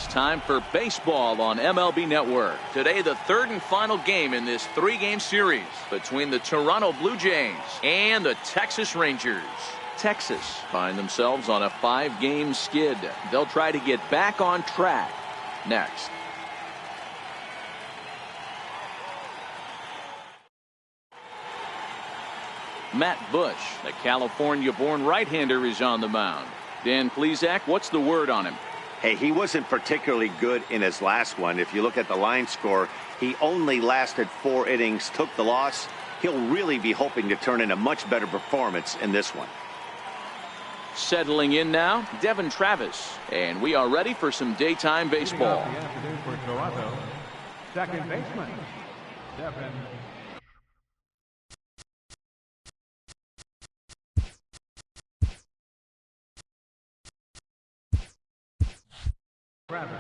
It's time for baseball on MLB Network. Today, the third and final game in this three-game series between the Toronto Blue Jays and the Texas Rangers. Texas find themselves on a 5-game skid. They'll try to get back on track next. Matt Bush, the California-born right-hander, is on the mound. Dan Plesac, what's the word on him? Hey, he wasn't particularly good in his last one. If you look at the line score, he only lasted 4 innings, took the loss. He'll really be hoping to turn in a much better performance in this one. Settling in now, Devin Travis, and we are ready for some daytime baseball. For Toronto, second baseman, Devin Travis.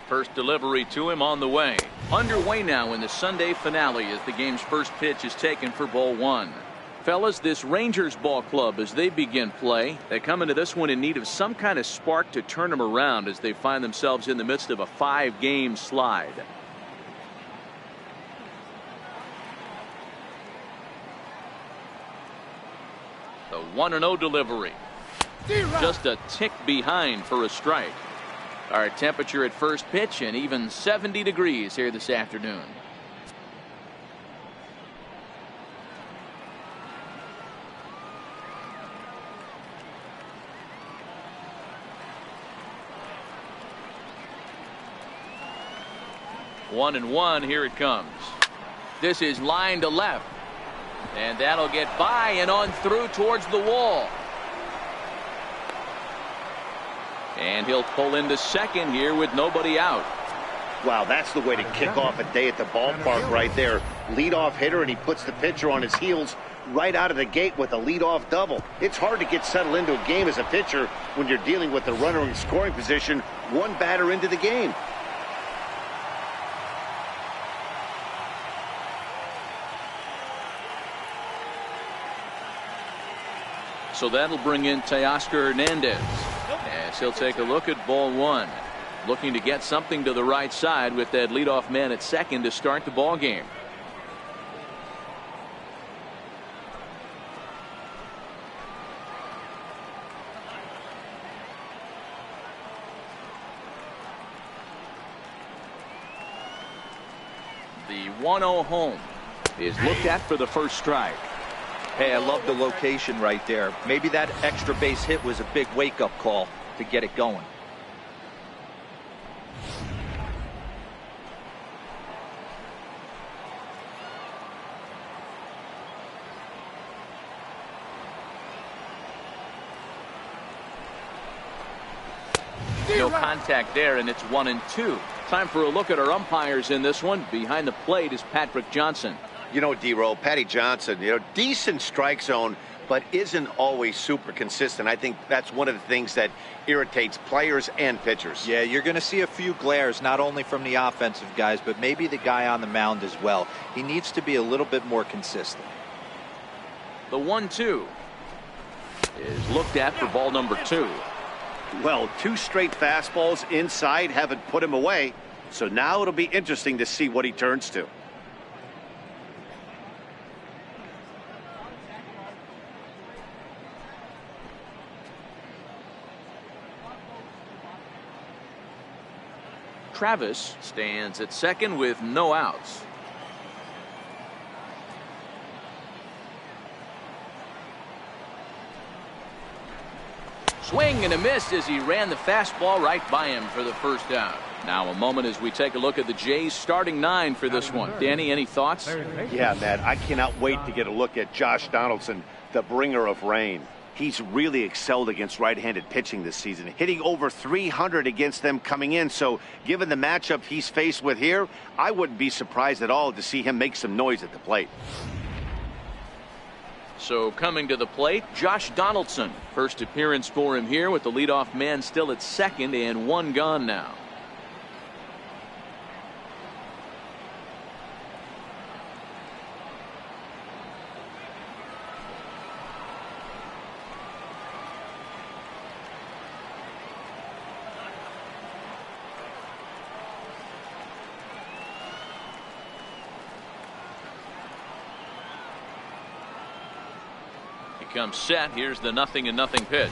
First delivery to him on the way. Underway now in the Sunday finale as the game's first pitch is taken for ball one. Fellas, this Rangers ball club, as they begin play, they come into this one in need of some kind of spark to turn them around as they find themselves in the midst of a 5-game slide. The 1-0 delivery. Just a tick behind for a strike. Our temperature at first pitch and even 70 degrees here this afternoon. One and one, here it comes. This is line to left. And that'll get by and on through towards the wall. And he'll pull into second here with nobody out. Wow, that's the way to kick off a day at the ballpark right there. Leadoff hitter, and he puts the pitcher on his heels right out of the gate with a leadoff double. It's hard to get settled into a game as a pitcher when you're dealing with the runner in scoring position one batter into the game. So that'll bring in Teoscar Hernandez. As he'll take a look at ball one. Looking to get something to the right side with that leadoff man at second to start the ball game. The 1-0 home is looked at for the first strike. Hey, I love the location right there. Maybe that extra base hit was a big wake-up call to get it going. No contact there, and it's 1-2. Time for a look at our umpires in this one. Behind the plate is Patrick Johnson. You know, D-Roll, Patty Johnson, decent strike zone, but isn't always super consistent. I think that's one of the things that irritates players and pitchers. Yeah, you're going to see a few glares, not only from the offensive guys, but maybe the guy on the mound as well. He needs to be a little bit more consistent. The 1-2 is looked at for ball number 2. Well, 2 straight fastballs inside haven't put him away, so now it'll be interesting to see what he turns to. Travis stands at second with no outs. Swing and a miss as he ran the fastball right by him for the first down. Now a moment as we take a look at the Jays starting 9 for this one. Danny, any thoughts? Yeah, Matt, I cannot wait to get a look at Josh Donaldson, the bringer of rain. He's really excelled against right-handed pitching this season, hitting over 300 against them coming in. So given the matchup he's faced with here, I wouldn't be surprised at all to see him make some noise at the plate. So coming to the plate, Josh Donaldson. First appearance for him here with the leadoff man still at second and 1 gone now. comes set. Here's the 0-0 pitch.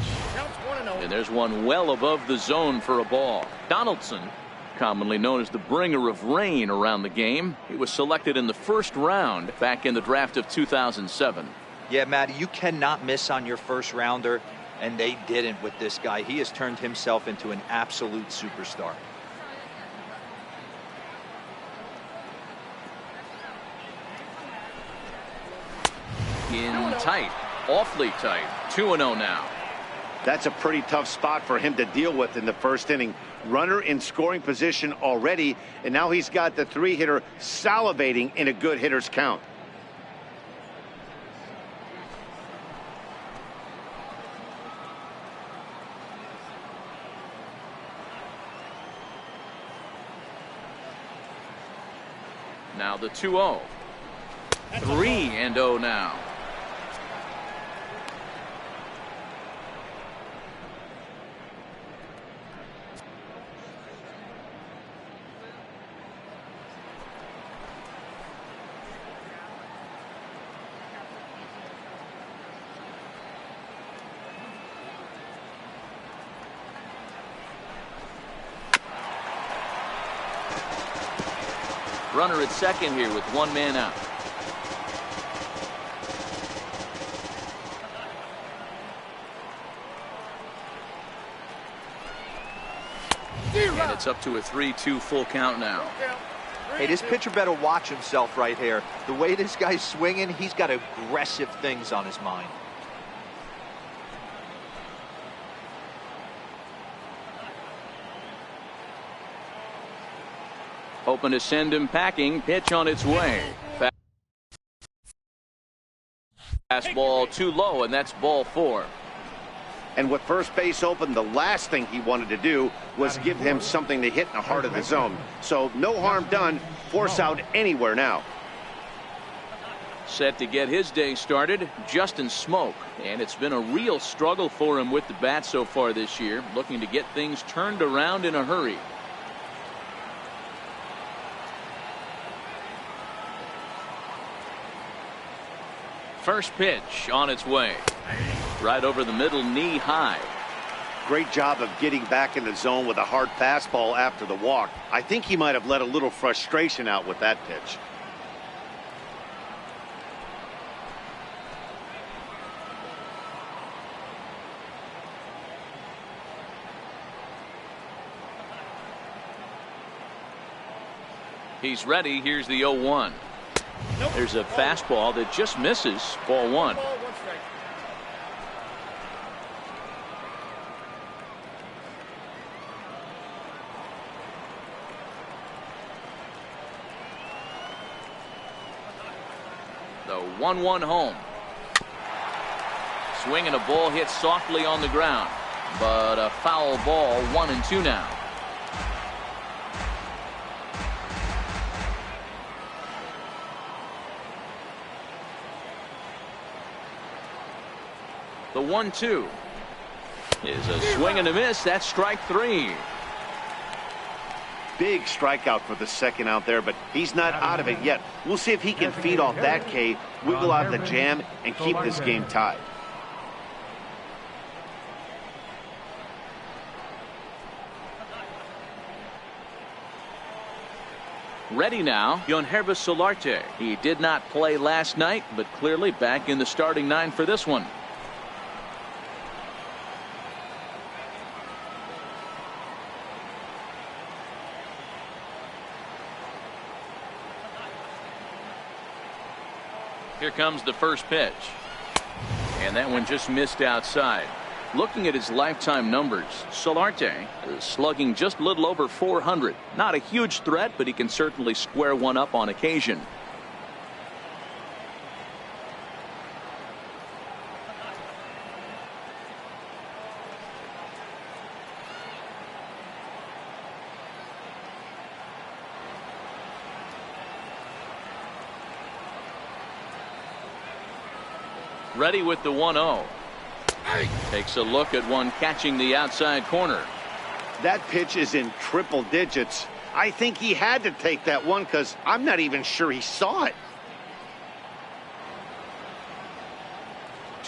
And there's one well above the zone for a ball. Donaldson, commonly known as the bringer of rain around the game. He was selected in the first round back in the draft of 2007. Yeah, Matt, you cannot miss on your first rounder, and they didn't with this guy. He has turned himself into an absolute superstar. In tight, awfully tight. 2-0 now. That's a pretty tough spot for him to deal with in the first inning. Runner in scoring position already, and now he's got the 3-hitter salivating in a good hitter's count. Now the 2-0. 3-0 now. Runner at second here with one man out. And it's up to a 3-2 full count now. Hey, this pitcher better watch himself right here. The way this guy's swinging, he's got aggressive things on his mind. Hoping to send him packing. Pitch on its way. Fastball too low, and that's ball 4. And with first base open, the last thing he wanted to do was give him something to hit in the heart of the zone. So no harm done. Force out anywhere now. Set to get his day started, Justin Smoak. And it's been a real struggle for him with the bat so far this year. Looking to get things turned around in a hurry. First pitch on its way. Right over the middle, knee high. Great job of getting back in the zone with a hard fastball after the walk. I think he might have let a little frustration out with that pitch. He's ready. Here's the 0-1. There's a fastball that just misses. Ball 1. The 1-1 home. Swinging a ball hit softly on the ground, but a foul ball. 1-2 now. The 1-2 is a swing and a miss. That's strike 3. Big strikeout for the second out there, but he's not out of it yet. We'll see if he can feed off that K, wiggle out the jam, and keep this game tied. Ready now, Yonhervis Solarte. He did not play last night, but clearly back in the starting 9 for this one. Here comes the first pitch. And that one just missed outside. Looking at his lifetime numbers, Solarte is slugging just a little over 400. Not a huge threat, but he can certainly square one up on occasion. Ready with the 1-0. Takes a look at one catching the outside corner. That pitch is in triple digits. I think he had to take that one because I'm not even sure he saw it.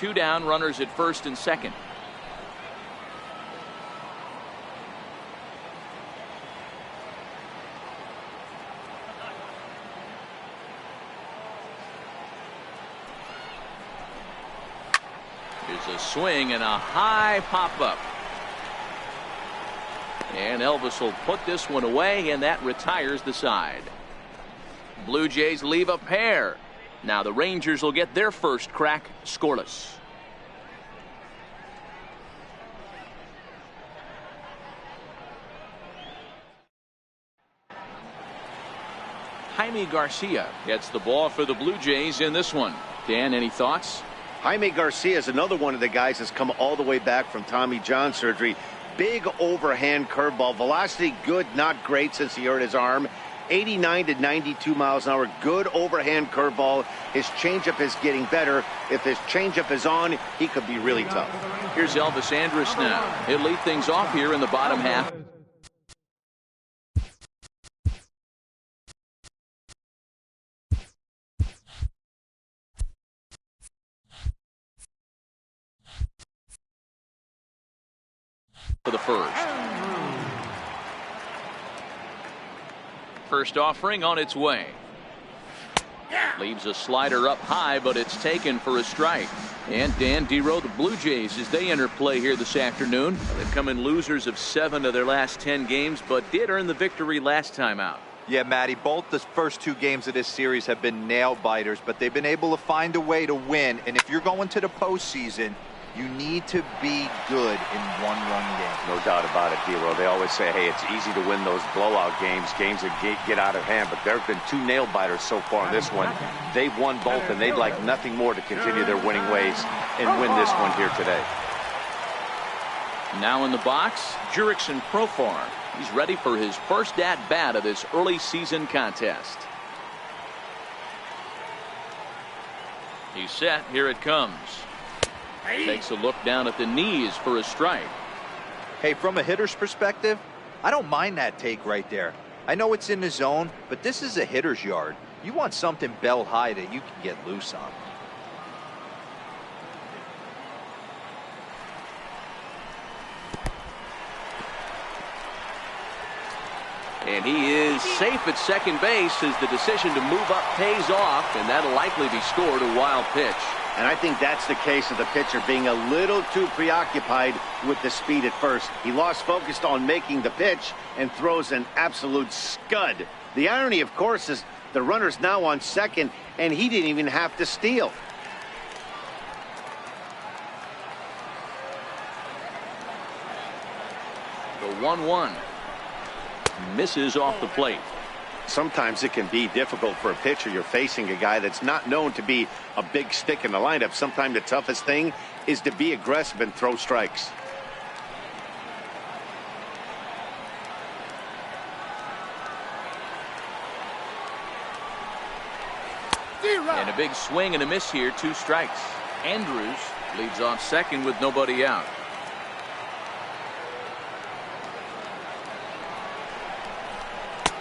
2 down, runners at first and second. Here's a swing and a high pop-up. And Elvis will put this one away, and that retires the side. Blue Jays leave a pair. Now the Rangers will get their first crack scoreless. Jaime Garcia gets the ball for the Blue Jays in this one. Dan, any thoughts? Jaime Garcia is another one of the guys that's come all the way back from Tommy John surgery. Big overhand curveball. Velocity good, not great since he hurt his arm. 89 to 92 miles an hour. Good overhand curveball. His changeup is getting better. If his changeup is on, he could be really tough. Here's Elvis Andrus now. He'll lead things off here in the bottom half. For the first offering on its way. Leaves a slider up high, but it's taken for a strike. And Dan Dero, the Blue Jays, as they enter play here this afternoon, they've come in losers of 7 of their last 10 games, but did earn the victory last time out. Yeah, Matty, both the first 2 games of this series have been nail biters, but they've been able to find a way to win. And if you're going to the postseason, you need to be good in one-run games. No doubt about it, Dero. They always say, hey, it's easy to win those blowout games that get out of hand, but there have been 2 nail-biters so far in this one. They've won both, and they'd like nothing more to continue their winning ways and win this one here today. Now in the box, Jurickson Profar. He's ready for his first at-bat of this early season contest. He's set. Here it comes. Takes a look down at the knees for a strike. Hey, from a hitter's perspective, I don't mind that take right there. I know it's in the zone, but this is a hitter's yard. You want something belt high that you can get loose on. And he is safe at second base as the decision to move up pays off, and that'll likely be scored a wild pitch. And I think that's the case of the pitcher being a little too preoccupied with the speed at first. He lost focus on making the pitch and throws an absolute scud. The irony, of course, is the runner's now on second, and he didn't even have to steal. The 1-1 misses off the plate. Sometimes it can be difficult for a pitcher. You're facing a guy that's not known to be a big stick in the lineup. Sometimes the toughest thing is to be aggressive and throw strikes. And a big swing and a miss here. 2 strikes. Andrews leads off second with nobody out.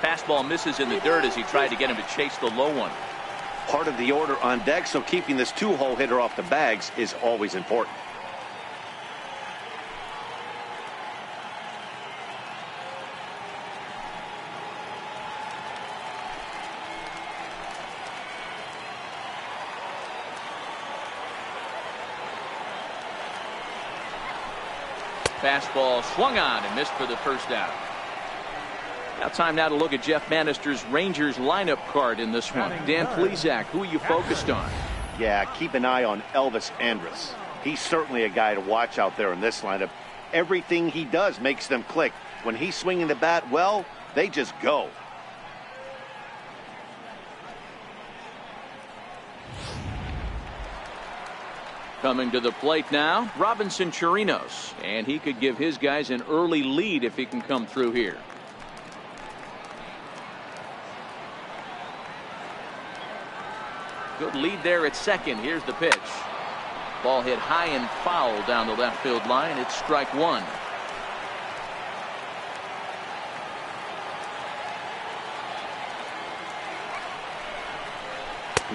Fastball misses in the dirt as he tried to get him to chase the low one. Part of the order on deck, so keeping this 2-hole hitter off the bags is always important. Fastball swung on and missed for the first out. Now time now to look at Jeff Bannister's Rangers lineup card in this one. Dan Plesac, who are you focused on? Yeah, keep an eye on Elvis Andrus. He's certainly a guy to watch out there in this lineup. Everything he does makes them click. When he's swinging the bat, well, they just go. Coming to the plate now, Robinson Chirinos, and he could give his guys an early lead if he can come through here. Good lead there at second. Here's the pitch. Ball hit high and foul down the left field line. It's strike 1.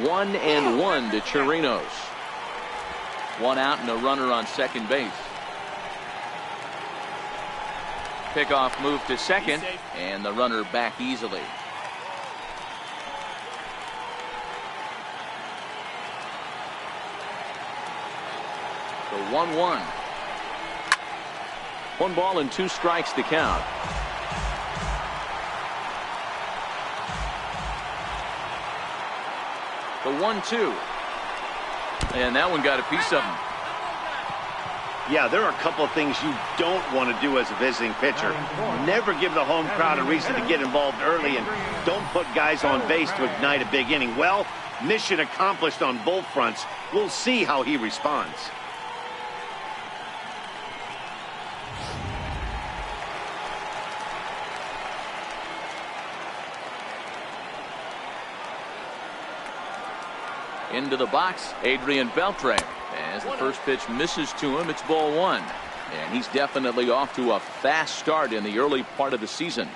One and one to Chirinos. One out and a runner on second base. Pickoff move to second, and the runner back easily. The 1-1. 1 ball and 2 strikes to count. The 1-2. And that one got a piece of him. Yeah, there are a couple of things you don't want to do as a visiting pitcher. Never give the home crowd a reason to get involved early, and don't put guys on base to ignite a big inning. Well, mission accomplished on both fronts. We'll see how he responds. Into the box, Adrian Beltre. As the first pitch misses to him, it's ball 1. And he's definitely off to a fast start in the early part of the season.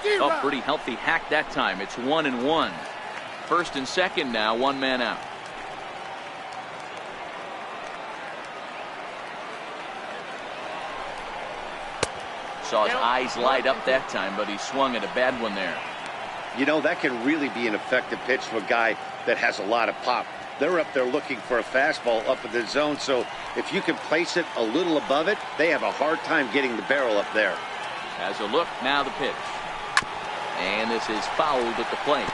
Oh, pretty healthy hack that time. It's 1-1. First and second now, 1 man out. Saw his eyes light up that time, but he swung at a bad one there. You know, that can really be an effective pitch to a guy that has a lot of pop. They're up there looking for a fastball up in the zone, so if you can place it a little above it, they have a hard time getting the barrel up there. Has a look, now the pitch. And this is fouled at the plate.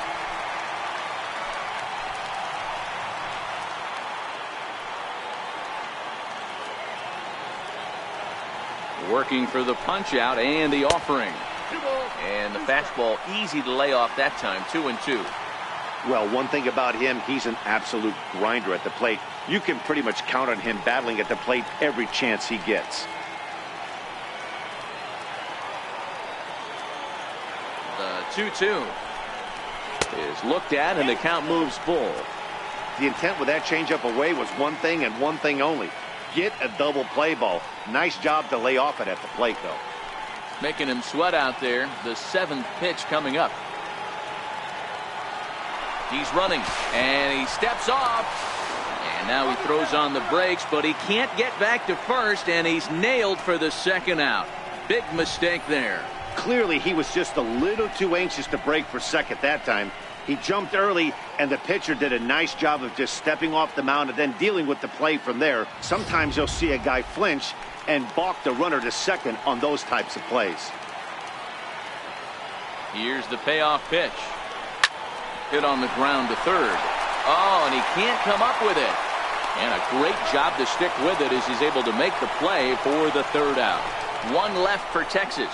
Working for the punch out and the offering. And the fastball easy to lay off that time. 2-2. Well, one thing about him, he's an absolute grinder at the plate. You can pretty much count on him battling at the plate every chance he gets. The 2-2 is looked at and the count moves full. The intent with that changeup away was one thing and one thing only. Get a double play ball. Nice job to lay off it at the plate, though. Making him sweat out there. The 7th pitch coming up. He's running and he steps off. And now he throws on the brakes, but he can't get back to first, and he's nailed for the 2nd out. Big mistake there. Clearly, he was just a little too anxious to break for second that time. He jumped early, and the pitcher did a nice job of just stepping off the mound and then dealing with the play from there. Sometimes you'll see a guy flinch and balk the runner to second on those types of plays. Here's the payoff pitch. Hit on the ground to third. Oh, and he can't come up with it. And a great job to stick with it as he's able to make the play for the 3rd out. 1 left for Texas.